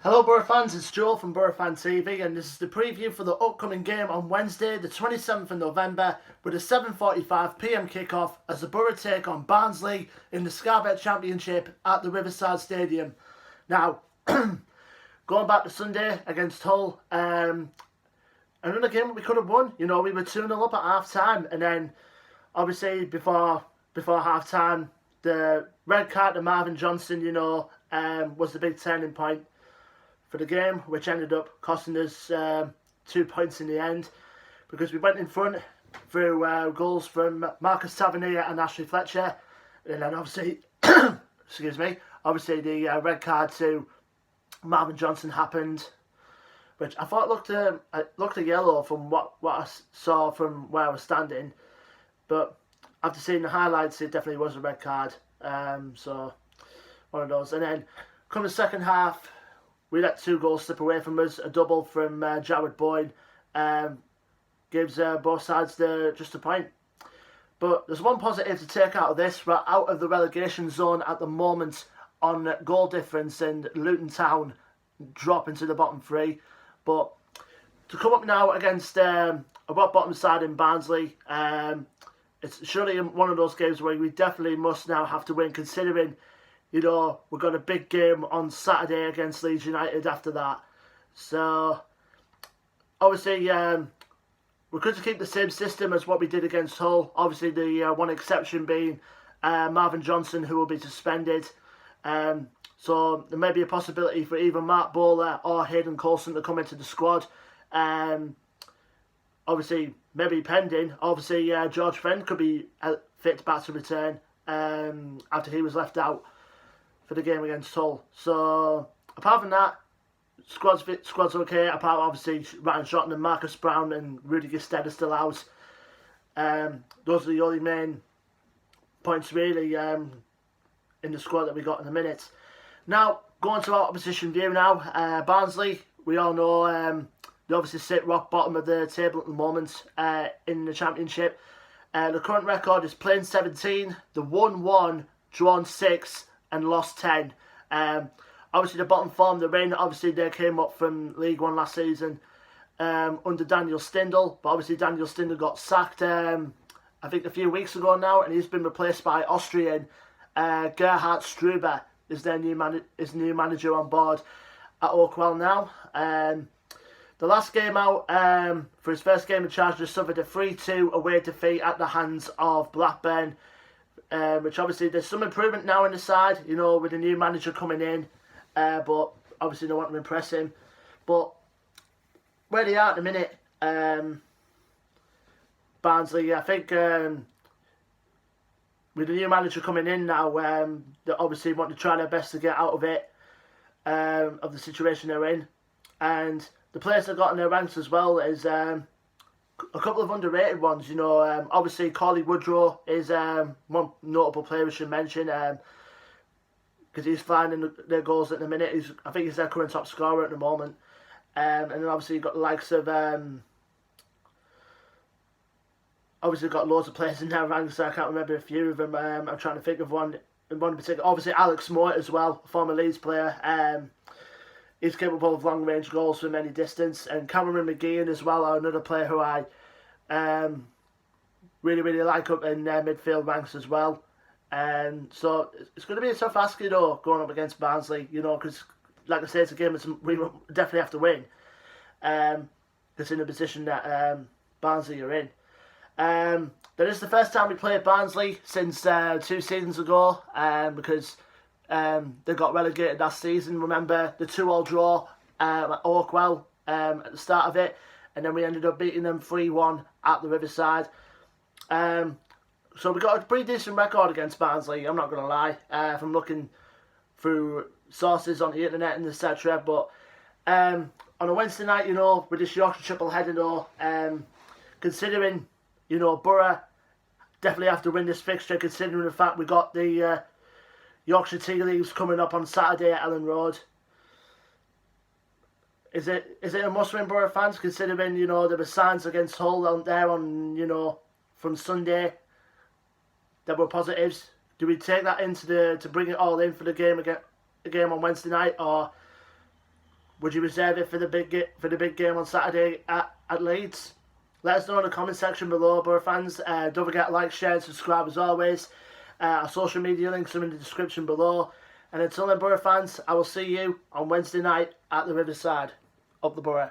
Hello Boro fans, it's Joel from Boro Fan TV and this is the preview for the upcoming game on Wednesday the 27th of November with a 7:45pm kickoff as the Boro take on Barnsley in the Scarbet Championship at the Riverside Stadium. Now, going back to Sunday against Hull, another game that we could have won. You know, we were 2-0 up at half time and then obviously before half time the red card to Marvin Johnson, was the big turning point for the game, which ended up costing us 2 points in the end because we went in front through goals from Marcus Tavernier and Ashley Fletcher, and then obviously, obviously the red card to Marvin Johnson happened, which I thought looked a yellow from what I saw from where I was standing, but after seeing the highlights, it definitely was a red card. So one of those, and then come the second half, we let 2 goals slip away from us. A double from Jared Boyd gives both sides just a point. But there's one positive to take out of this. We're out of the relegation zone at the moment on goal difference, and Luton Town drop into the bottom 3. But to come up now against a rock bottom side in Barnsley, it's surely one of those games where we definitely must now have to win, considering we've got a big game on Saturday against Leeds United after that. So, obviously, we're going to keep the same system as what we did against Hull. Obviously, the one exception being Marvin Johnson, who will be suspended. So, there may be a possibility for either Mark Bowler or Hayden Coulson to come into the squad. Obviously, maybe pending. Obviously, George Friend could be fit back to return after he was left out for the game against Hull. So apart from that, squad's okay. Apart obviously Ryan Shotton and Marcus Brown and Rudy Gestede are still out. Those are the only main points really in the squad that we got in a minute. Now going to our opposition view now. Barnsley, we all know they obviously sit rock bottom of the table at the moment in the Championship. The current record is playing 17, the won 1, drawn 6. And lost 10. Obviously, the bottom form they're in, obviously they came up from League One last season under Daniel Stindl. But obviously, Daniel Stindl got sacked, I think, a few weeks ago now, and he's been replaced by Austrian Gerhard Struber, is their new manager on board at Oakwell now. The last game out, for his first game in charge, just suffered a 3-2 away defeat at the hands of Blackburn. Which obviously there's some improvement now in the side, with the new manager coming in, but obviously they want to impress him. But where they are at the minute, Barnsley, I think with the new manager coming in now, they obviously want to try their best to get out of it, of the situation they're in. And the players they've got in their ranks as well is a couple of underrated ones, obviously Corley Woodrow is one notable player we should mention, because he's finding their goals at the minute. I think he's their current top scorer at the moment. And then obviously you've got the likes of, obviously you've got loads of players in their ranks, so I can't remember a few of them. I'm trying to think of one in particular. Obviously Alex Moore as well, former Leeds player. He's capable of long-range goals from any distance. And Cameron McGeehan as well, are another player who I really, really like up in midfield ranks as well. So it's going to be a tough ask, going up against Barnsley, because, like I say, it's a game that we definitely have to win. Because in the position that Barnsley are in. But it's the first time we played Barnsley since 2 seasons ago, because they got relegated last season. Remember the 2-2 draw at Oakwell at the start of it, and then we ended up beating them 3-1 at the Riverside. So we got a pretty decent record against Barnsley, I'm not going to lie, from looking through sources on the internet and etc. But on a Wednesday night, with this Yorkshire triple header though, considering, Boro definitely have to win this fixture, considering the fact we got the Yorkshire Tea Leaves coming up on Saturday at Ellen Road. Is it a must-win Boro fans, considering, there were signs against Hull on there from Sunday that were positives? Do we take that into to bring it all in for the game on Wednesday night, or Would you reserve it for the big game on Saturday at Leeds? Let us know in the comment section below, Boro fans. Don't forget to like, share and subscribe as always. Our social media links are in the description below. And until then, Boro fans, I will see you on Wednesday night at the Riverside. Up the Boro.